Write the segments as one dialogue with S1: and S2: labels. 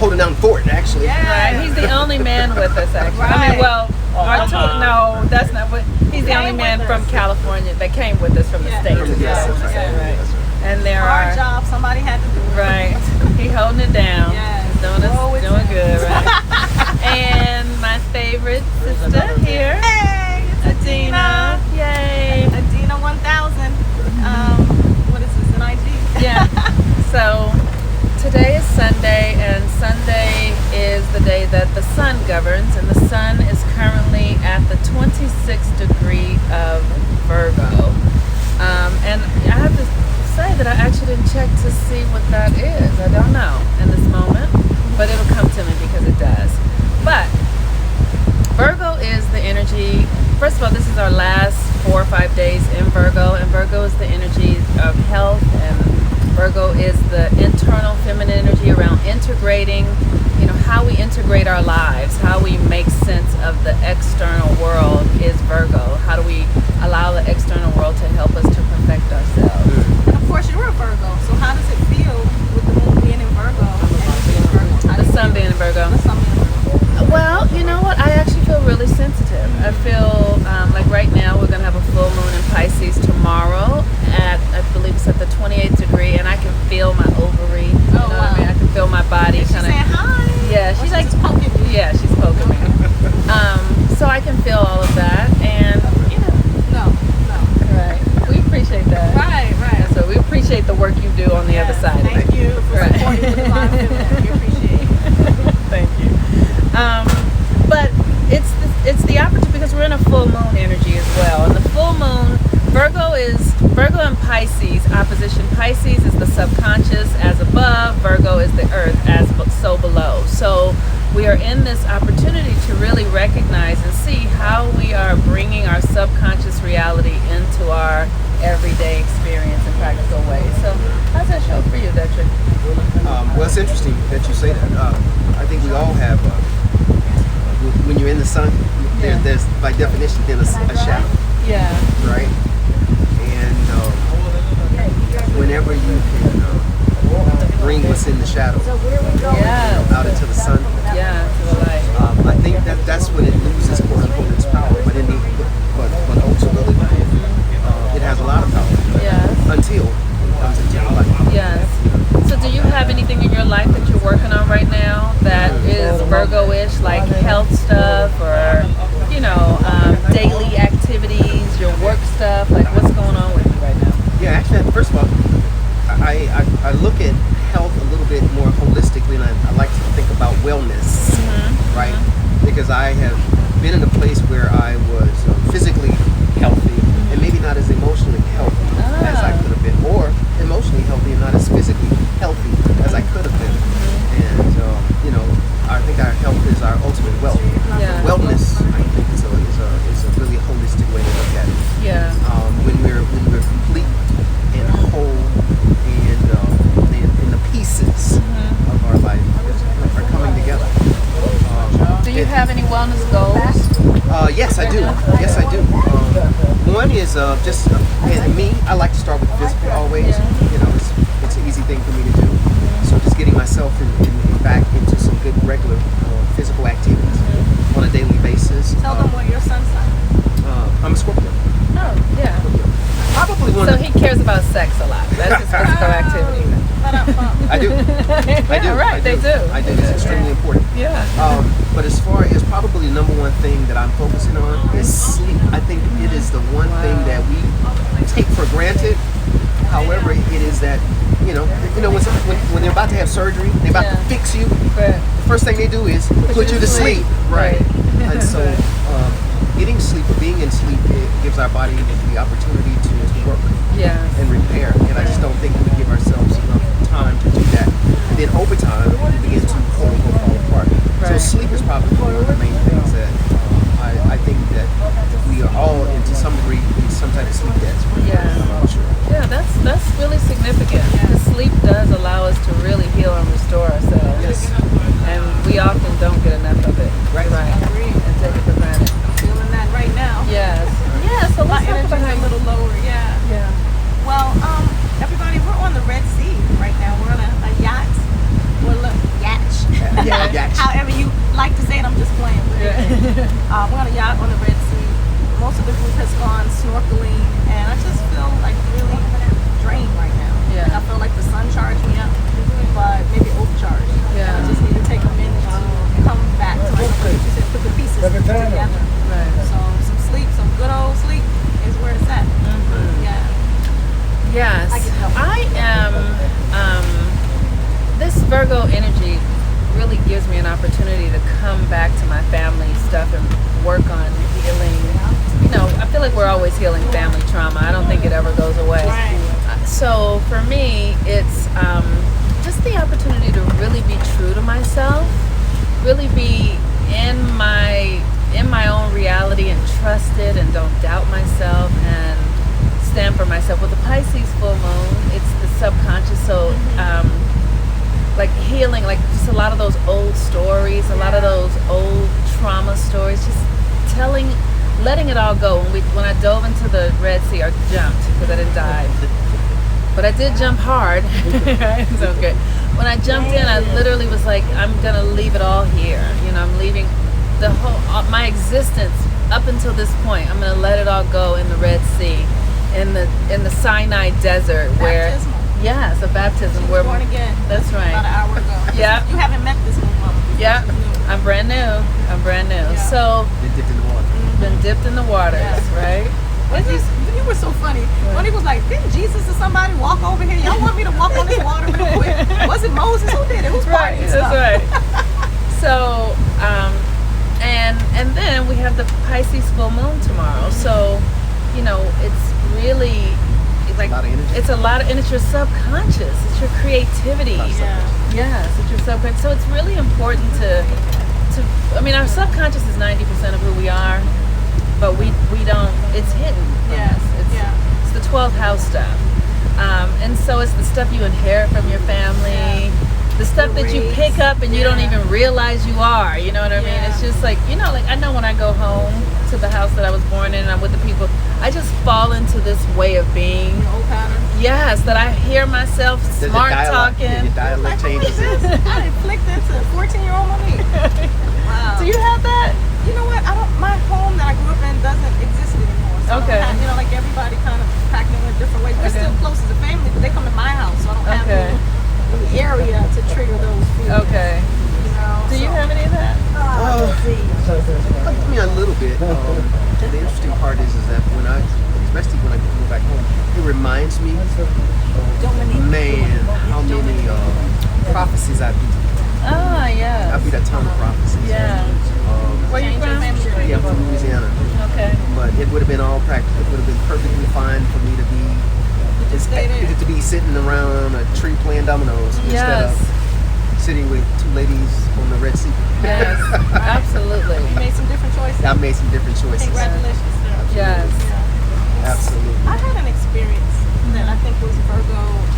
S1: holding down the fort, actually.
S2: Yeah. Right. He's the only man with us, actually.
S3: Right.
S2: I mean, well, no, that's not what. He's the only man from California that came with us from the States.
S1: Yes, that's right.
S2: Yeah, right. And there
S3: Hard job, somebody had to do it.
S2: Right. He holding it down.
S3: Yes.
S2: He's doing good, right? And my favorite sister here.
S3: Hey, it's
S2: Adina. Yay.
S3: Adina 1000. What is this, an IG?
S2: Yeah. So today is Sunday, and Sunday is the day that the sun governs, and the sun is currently at the 26th degree of Virgo. And I have to say that I actually didn't check to see what that is. I don't know in this moment, but it'll come to me because it does. But Virgo is the energy. First of all, this is our last 4 or 5 days in Virgo, and Virgo is the energy of health, and Virgo is the internal feminine energy around integrating, how we integrate our lives, how we make sense of the external world is Virgo. How do we allow the external world to help us to perfect ourselves?
S3: And of course, you're a Virgo, so how does it feel with the moon being in Virgo?
S2: The sun being in Virgo. Well, you know what? I actually feel really sensitive. I feel like right now we're going to have a full moon in Pisces tomorrow at, I believe it's at the 28th degree, and I can feel my ovary. What I mean? I can feel my body kind of.
S3: She's saying hi.
S2: Yeah, she's like
S3: just poking me.
S2: Yeah, she's poking me. So I can feel all of that, and
S3: No.
S2: Right. We appreciate that.
S3: Right.
S2: So we appreciate the work you do on the other side.
S3: Thank you for supporting with the live feeling. We appreciate it.
S2: Thank you. But it's the opportunity because we're in a full moon energy as well, and the full moon, Virgo and Pisces opposition. Pisces is the subconscious as above. Virgo is the earth as so below. So we are in this opportunity to really recognize and see how we are bringing our subconscious reality into our everyday experience in practical ways. So how's that show for you, Detrick?
S1: Well, it's interesting that you say that. I think we all have, when you're in the sun, there's by definition, then a shadow.
S2: Yeah.
S1: Right? And whenever you can bring what's in the shadow out into the sun,
S2: to the light.
S1: I think that's when it loses quote unquote its power. But ultimately, it has a lot of power.
S2: Yeah.
S1: Until it comes into your life.
S2: Yes. So do you have anything in your life that you're working on right now that is Virgo-ish, like health stuff or, daily activities, your work stuff? Like what's going on with you right now?
S1: Yeah, actually, first of all, I look at health a little bit more holistically, and I like to think about wellness, right? Because I have been in a place where I was physically healthy and maybe not as emotionally healthy as I could have been, or emotionally healthy and not as physically healthy as I could have been. And I think our health is our ultimate wealth.
S2: Yeah.
S1: Wellness, I think, is a really holistic way to look at it.
S2: Yeah.
S1: When we're complete and whole, and the pieces of our life are coming together.
S2: Do you have any wellness goals?
S1: Yes, I do. Yes, I do. One is and me. I like to start with physical always. It's an easy thing for me to do. So just getting myself back into some good regular physical activities on a daily basis.
S3: Tell them what your sun sign.
S1: I'm a Scorpio.
S2: Oh, yeah.
S1: Probably one.
S2: So he cares about sex a lot. That's his physical activity.
S1: I do.
S2: Right, they do.
S1: I do. It's extremely important.
S2: Yeah.
S1: But as far as probably the number one thing that I'm focusing on is sleep. I think it is the one thing that we take for granted. However, it is that when they're about to have surgery, they're about to fix you.
S2: Right.
S1: The first thing they do is put you to sleep. Right. And so getting sleep or being in sleep, it gives our body the opportunity to work and repair. And I just don't think we give ourselves enough time to do that. And then over time, we begin to quote unquote fall apart. So sleep is probably one of the main things that I think that we are all into some degree in some type of sleep debt.
S2: Yeah, that's really significant. Because sleep does allow us to really heal and restore ourselves.
S1: Yes.
S2: And we often don't get enough of it.
S1: Right.
S2: And take it for granted.
S3: I'm feeling that right now.
S2: Yes. Yeah, so let's talk about
S3: a little lower,
S2: Yeah.
S3: Well, everybody, we're on the Red Sea right now. We're on a yacht. Well, look, yacht. We're on a yacht on the Red Sea. Most of the group has gone snorkeling, and I just feel like really drained right now.
S2: Yeah.
S3: Like I feel like the sun charged me up, but maybe overcharged.
S2: Yeah.
S3: I just need to take a minute to come back to myself. Like you said, put the pieces together.
S2: Right.
S3: So some sleep, some good old sleep is where it's at. Yeah.
S2: Yes, I am. This Virgo energy really gives me an opportunity to come back to my family stuff and work on healing. You know, I feel like we're always healing family trauma. I don't think it ever goes away. So for me, it's just the opportunity to really be true to myself, really be in my own reality and trust it and don't doubt myself and stand for myself. With the Pisces full moon, it's the subconscious, so like healing, like just a lot of those old stories, a lot of those old trauma stories, just letting it all go. When I dove into the Red Sea, I jumped because I didn't dive, but I did jump hard. So good. When I jumped in, I literally was like, I'm gonna leave it all here. You know, I'm leaving the whole my existence up until this point. I'm gonna let it all go in the Red Sea, in the Sinai desert, where yes, a baptism.
S3: We're born again.
S2: That's right.
S3: About an hour ago.
S2: Yeah.
S3: You haven't met this new woman.
S2: Yeah. I'm brand new.
S3: Yeah.
S2: So
S1: Been dipped in the water.
S2: been dipped in the waters, right?
S3: You were so funny. When he was like, didn't Jesus or somebody walk over here? Y'all want me to walk on this water real quick? Was it Moses? Who did it? Who's
S2: Right.
S3: partying
S2: That's
S3: stuff?
S2: right. So, and then we have the Pisces full moon tomorrow. So, you know, it's really like
S1: A lot of energy.
S2: it's a lot of, and it's your subconscious. It's your creativity.
S3: Yeah.
S2: Yes, it's your subconscious. So it's really important to I mean, our subconscious is 90% of who we are, but we don't. It's hidden from
S3: Yeah.
S2: us. It's the 12th house stuff, and so it's the stuff you inherit from your family. The stuff that you pick up and you don't even realize you are. You know what I mean?
S3: Yeah.
S2: It's just like, you know, like I know when I go home to the house that I was born in and I'm with the people, I just fall into this way of being.
S3: Old pattern.
S2: Yes, that I hear myself
S1: There's
S2: smart
S1: your dialect,
S2: talking.
S1: Your dialect
S3: Like, who
S1: changes.
S3: is this? I inflict that to a 14-year-old on me. Wow.
S2: Do you have that?
S3: You know what? My home that I grew up in doesn't exist anymore. So I don't
S2: Okay.
S3: have, you know, like everybody kind of packing in a different way. We're
S2: Okay.
S3: still close as a family, but they come to my house, so I don't have
S2: Okay.
S3: the area to trigger those feelings.
S2: Okay.
S3: You know,
S2: Do you have any of that?
S1: I mean, a little bit. The interesting part is that especially when I go back home, it reminds me, man, how many prophecies I beat.
S2: Ah, yeah.
S1: I beat a ton of prophecies.
S2: Yeah. Where you from?
S1: Yeah, I'm from Louisiana.
S2: Okay.
S1: But it would have been all practical. It would have been perfectly fine for me to be sitting around a tree playing dominoes instead
S2: Yes.
S1: of sitting with two ladies on the Red Sea.
S2: Yes. Absolutely.
S3: You made some different choices.
S1: I made some different choices.
S3: Congratulations.
S2: Yes.
S3: Yeah.
S1: Absolutely.
S3: I had an experience that I think was Virgo-ish.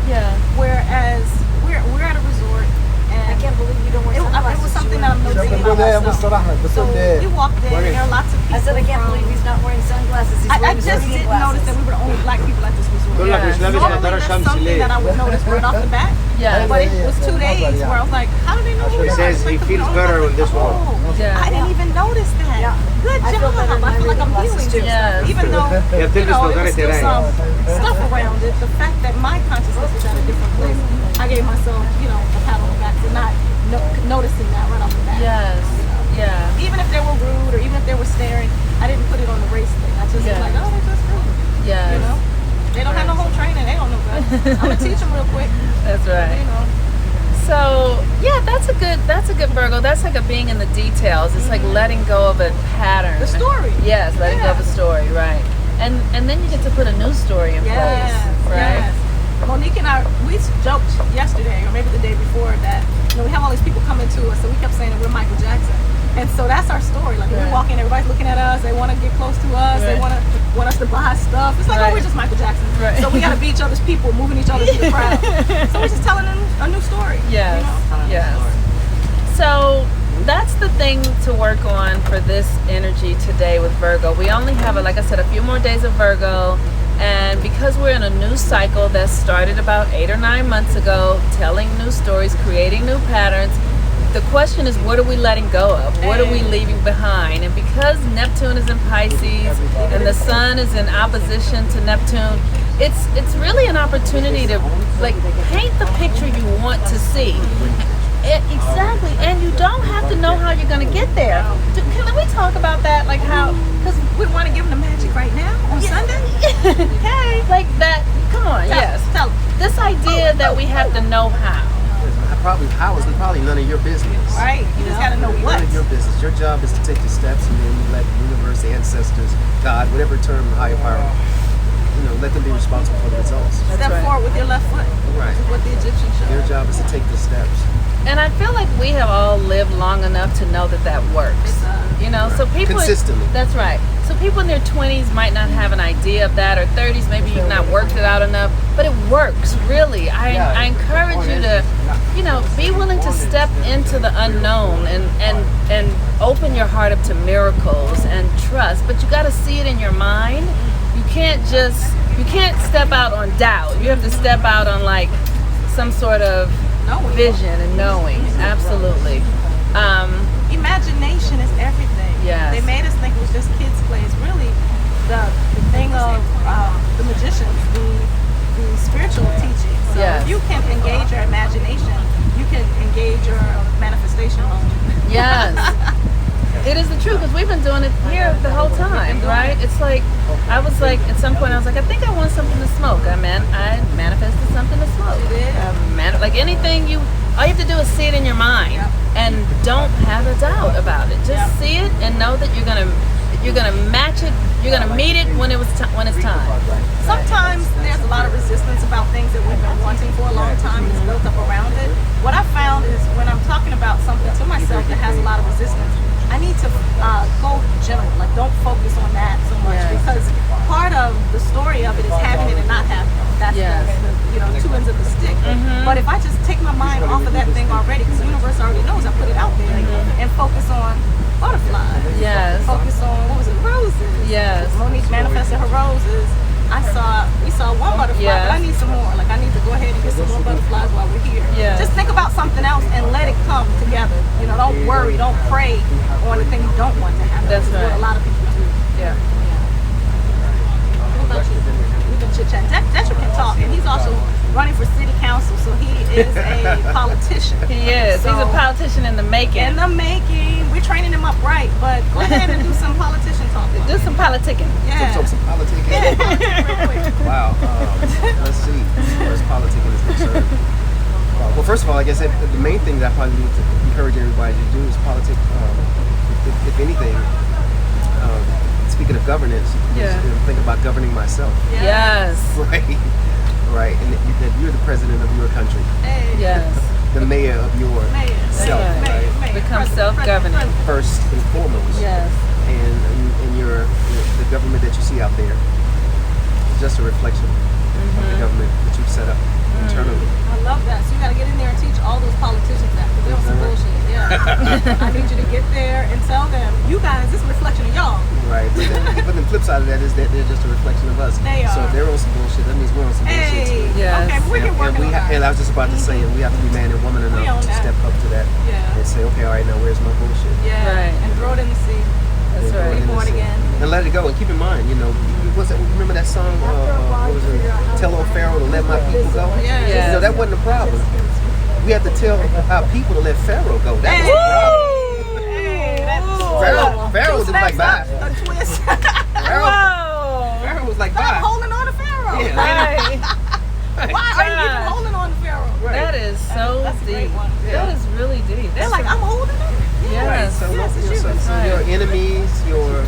S2: Yeah.
S3: Whereas we're at a resort, and
S4: I can't believe you don't wear
S3: it
S4: sunglasses.
S3: was something that I'm noticing about myself. So we walked in, and there are lots of people.
S4: I said I can't
S3: from-
S4: believe he's not wearing sunglasses. He's
S3: I
S4: wearing
S3: just
S4: reading
S3: didn't notice that
S4: glasses.
S3: we were the only black people at this resort.
S2: Yes.
S3: Normally, that's something that I would notice right off the bat.
S2: Yeah.
S3: But it was 2 days where I was like, how do they know who we are?
S5: says he
S3: Like, 'cause we
S5: feels
S3: don't
S5: better
S3: know.
S5: with this one.
S3: Oh,
S2: Yeah.
S3: I didn't even notice that.
S4: Yeah.
S3: Good
S4: I
S3: job.
S4: feel better in my
S3: I feel like I'm
S4: reading
S3: healing
S4: glasses,
S3: too.
S4: too.
S2: Yes.
S3: Even though,
S5: Yeah,
S3: you know, there's still
S5: today.
S3: some stuff around it, the fact that my consciousness is at a different place, I gave myself, you know, a pat on the back for not noticing that right off the bat.
S2: Yes. Yeah.
S3: Even if they were rude or even if they were staring, I didn't put it on the race thing. I just was
S2: Yes.
S3: like, oh, they're just rude.
S2: Yes.
S3: You know? They don't have no home training. They don't know that. I'm going to teach them real quick.
S2: That's right.
S3: You know?
S2: So yeah, that's a good Virgo. That's like a being in the details. It's like letting go of a pattern.
S3: The story.
S2: Yes, letting go of a story, right? And then you get to put a new story in
S3: Yes.
S2: place, right?
S3: Yes. Monique and I, we joked yesterday, or maybe the day before, that you know we have all these people coming to us, so we kept saying that we're Michael Jackson, and so that's our story. Like when we
S2: Right.
S3: walk in, everybody's looking at us. They want to get close to us. They
S2: Right.
S3: want us to buy stuff. It's like,
S2: Right.
S3: oh, we're just Michael Jackson.
S2: Right.
S3: So we got to be each other's people, moving each other through the crowd. So we're just telling them a new story.
S2: Yes.
S3: You know, telling a new
S2: Yes.
S3: story.
S2: So that's the thing to work on for this energy today with Virgo. We only have, like I said, a few more days of Virgo. And because we're in a new cycle that started about 8 or 9 months ago, telling new stories, creating new patterns, the question is, what are we letting go of? What are we leaving behind? And because Neptune is in Pisces and the sun is in opposition to Neptune, it's really an opportunity to like paint the picture you want to see. Exactly, and you don't have to know how you're going to get there. Can we talk about that? Like how,
S3: Because we want to give them the magic right now on Sunday.
S2: hey, like that. Come on, yes.
S3: Tell them.
S2: This idea that we have to know how.
S1: How is probably none of your business.
S3: Right. You just got to know what.
S1: None of your business. Your job is to take the steps, and then you let the universe, the ancestors, God, whatever term, higher power, let them be responsible for the results.
S3: Step forward with your left foot.
S1: Right.
S3: Which is what the Egyptians showed.
S1: Their job is to take the steps.
S2: And I feel like we have all lived long enough to know that works. So people
S1: consistently.
S2: That's right. So people in their 20s might not have an idea of that, or 30s maybe you've not worked it out enough, but it works really. I encourage you to, be willing to step into the unknown and open your heart up to miracles and trust. But you got to see it in your mind. You can't step out on doubt. You have to step out on like some sort of vision and knowing. Absolutely.
S3: Imagination is everything.
S2: Yes.
S3: They made us think it was just kids' play. It's really the thing of the magicians, the spiritual teaching. So
S2: Yes.
S3: if you can engage your imagination, you can engage your manifestation mode.
S2: Yes. It is the truth, because we've been doing it here the whole time, right? It's like, I was like, at some point I was like, I think I want something to smoke. I manifested something to smoke.
S3: You did?
S2: Like anything all you have to do is see it in your mind.
S3: Yep.
S2: And don't have a doubt about it. Just see it and know that you're gonna match it. You're gonna meet it when it's time.
S3: Sometimes there's a lot of resistance about things that we've been wanting for a long time and it's built up around it. What I found is when I'm talking about something to myself that has a lot of resistance, I need to go general. Like, don't focus on that so much, because part of the story of it is having it and not having it. That's the two ends of the stick. But if I just take my mind off of that thing already, because the universe already knows I put it out there, and focus on butterflies.
S2: Yes.
S3: Focus on, roses.
S2: Yes.
S3: Monique manifested her roses. We saw one butterfly, but I need some more. Like, I need to go ahead and get some more butterflies while we're here.
S2: Yes.
S3: Just think about something else and let it come together. Don't worry, don't pray on the thing you don't want to happen.
S2: That's
S3: Which is
S2: right.
S3: what a lot of people do.
S2: Yeah.
S3: What about you? We've been chit-chatting. Detra can talk, and he's also running for city council, so he is a politician.
S2: He is. He's a politician in the making.
S3: In the making. We're training him up right, but go ahead and do some politician talk.
S2: Do some politicking.
S3: Yeah.
S1: Some politics.
S3: Real quick.
S1: Wow. Let's see. As far as politicking is concerned. Well, first of all, I guess the main thing that I probably need to encourage everybody to do is politic. If anything, speaking of governance, think about governing myself.
S2: Yes.
S1: Right. And that you're the president of your country.
S3: Hey.
S2: Yes.
S1: The mayor of your self.
S2: Right.
S1: Right.
S2: Become self-governing.
S1: First and foremost.
S2: Yes.
S1: And the government that you see out there is just a reflection of the government that you've set up internally.
S3: I love that. So you got to get in there and teach all those politicians that, because they're on some bullshit. Yeah. I need you to get there and tell them, you guys, this is a reflection of y'all.
S1: Right. But the flip side of that is that they're just a reflection of us.
S3: They
S1: So
S3: are.
S1: if they're on some bullshit, that means we're on some bullshit too.
S2: Yes.
S3: Okay, we're here working on that.
S1: And I was just about to say, we have to be man and woman
S3: We own
S1: enough to
S3: that.
S1: step up to that
S3: Yeah.
S1: and say, okay, all right, now where's my bullshit?
S3: Yeah.
S2: Right.
S3: And throw it in the sea.
S2: That's
S1: Throw
S2: right.
S1: it in the
S3: Born
S1: sea.
S3: again.
S1: And let it go. And keep in mind, remember that song, what was it? Tell old Pharaoh to let my people go?
S3: Yeah.
S2: Yeah.
S1: That wasn't a problem. We had to tell our people to let Pharaoh go. That was the problem.
S3: Hey, that's
S1: Pharaoh was like, bye.
S3: A twist.
S1: Pharaoh was like,
S3: Stop
S1: bye.
S3: holding on to Pharaoh.
S1: Yeah.
S2: Right.
S3: Why are you even
S2: Gosh.
S3: holding on to Pharaoh?
S2: That is so
S3: That's a great
S2: deep.
S3: one.
S2: That is really deep.
S3: They're like, I'm holding it.
S2: Yes.
S1: So,
S3: Yes, it's you.
S1: so
S2: Right.
S1: your enemies, your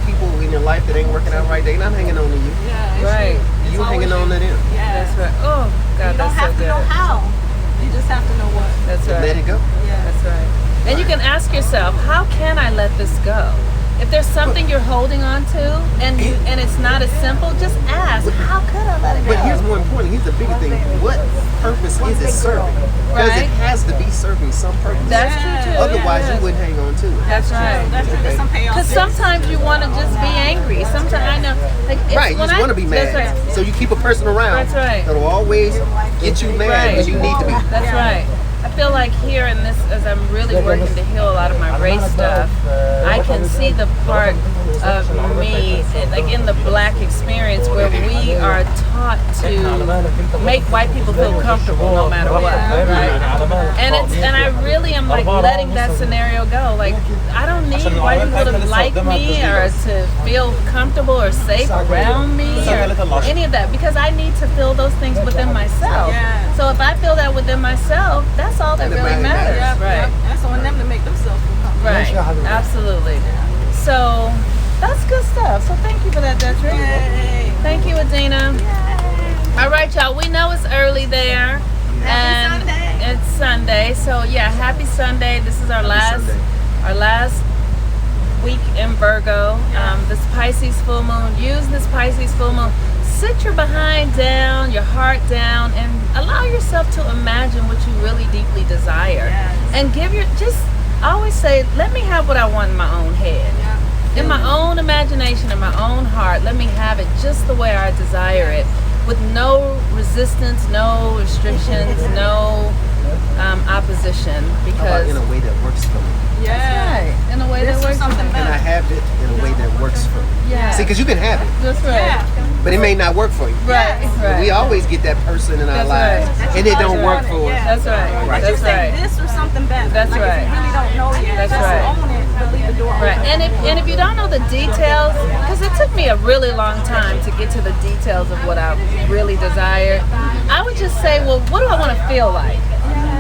S1: people in your life that ain't working out right, they not hanging on to you.
S3: Yeah, it's
S2: Right.
S3: you.
S1: You hanging on to them.
S3: Yeah.
S2: That's right. Oh, God,
S3: You don't
S2: that's
S3: have
S2: so
S3: to
S2: good.
S3: know how. You just have to know what.
S2: That's
S1: Let
S2: right.
S1: it go.
S3: Yeah.
S2: That's right. And you can ask yourself, how can I let this go? If there's something you're holding on to and it's not as simple, just ask, how could I let it go?
S1: But here's more important. Here's the bigger thing. What purpose is it serving? Because
S2: Right.
S1: it has to be serving some purpose.
S2: That's true too.
S1: Otherwise,
S2: Yes.
S1: you wouldn't hang on to it.
S2: That's right.
S3: That's true. There's some payoff.
S2: Because sometimes you want to just be angry. Sometimes I know, like it's
S1: Right, you
S2: when
S1: just want to be mad.
S2: That's right.
S1: So you keep a person around
S2: That's right.
S1: that'll always get you mad
S2: Right.
S1: when you need to be.
S2: That's right. I feel like here in this, as I'm really working to heal a lot of my race stuff, I can see the part of me, like in the black experience, where we are taught to make white people feel comfortable no matter what, right? And I really am like letting that scenario go. Like, I don't need white people to like me or to feel comfortable or safe around me or any of that, because I need to feel those things within myself.
S3: Yeah.
S2: So if I feel that within myself, that's all that really matters.
S3: Yep,
S2: Right.
S3: yep. That's on them to make themselves feel comfortable.
S2: Right. Absolutely. So that's good stuff. So thank you for that, Detra.
S3: Yay.
S2: Thank you, Adina.
S3: Yay.
S2: All right, y'all. We know it's early there.
S3: Happy Sunday.
S2: It's Sunday. So yeah, happy Sunday. This is our last week in Virgo. This Pisces full moon. Use this Pisces full moon. Sit your behind down, your heart down, and allow yourself to imagine what you really deeply desire.
S3: Yes.
S2: And I always say, let me have what I want in my own head.
S3: Yeah.
S2: In my own imagination, in my own heart, let me have it just the way I desire it, with no resistance, no restrictions, no opposition, because
S1: in a way that works for me.
S3: Yeah.
S2: right, in a way
S3: This
S2: that
S3: or
S2: works for
S3: something
S2: me.
S1: And I have it in a way that works for me.
S2: Yeah.
S1: See, because you can have it,
S2: That's right.
S3: Yeah.
S1: but it may not work for you.
S2: Right, right.
S1: We always get that person in our
S2: That's
S1: lives,
S2: right.
S1: and it don't work
S3: That's
S1: for us.
S3: right.
S2: That's right.
S1: Right.
S3: But you
S2: That's
S3: say
S2: right.
S3: this or something better.
S2: That's
S3: like
S2: right.
S3: If you really don't know yet,
S2: That's
S3: just
S2: right.
S3: own it, but leave the door
S2: Right,
S3: open.
S2: and if you don't know the details, because it took me a really long time to get to the details of what I really desired, I would just say, well, what do I want to feel like?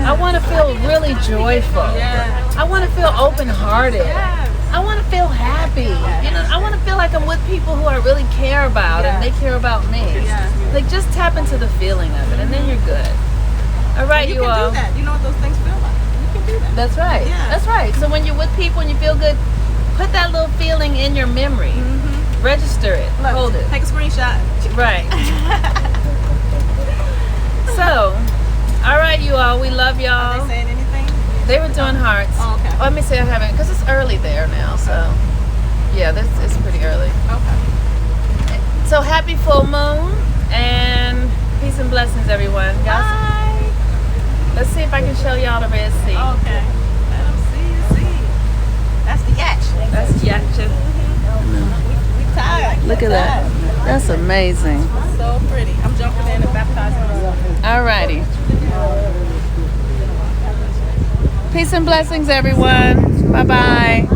S2: I want to feel really joyful.
S3: Yeah.
S2: I want to feel open-hearted. I want to feel happy. You know, I want to feel like I'm with people who I really care about and they care about me.
S3: Yeah.
S2: Like, just tap into the feeling of it, and then you're good. All right,
S3: You
S2: you
S3: can
S2: all.
S3: do that. You know what those things feel like. You can do that.
S2: That's right.
S3: Yeah.
S2: That's right. So when you're with people and you feel good, put that little feeling in your memory. Register it.
S3: Look,
S2: Hold it.
S3: Take a screenshot.
S2: Right. So, all right, you all. We love
S3: Are
S2: y'all.
S3: they saying anything?
S2: They were doing hearts.
S3: Oh, okay.
S2: Let me say I haven't, because it's early there now. So, yeah, it's pretty early.
S3: Okay.
S2: So happy full moon and peace and blessings, everyone. Y'all,
S3: Bye.
S2: let's see if I can show y'all the red sea.
S3: Okay. Let them see. That's the yatch.
S2: That's Yatcha.
S3: We tired.
S2: Look at that. That's amazing.
S3: So pretty. I'm jumping in and baptizing myself.
S2: Alrighty. Peace and blessings, everyone. Bye-bye.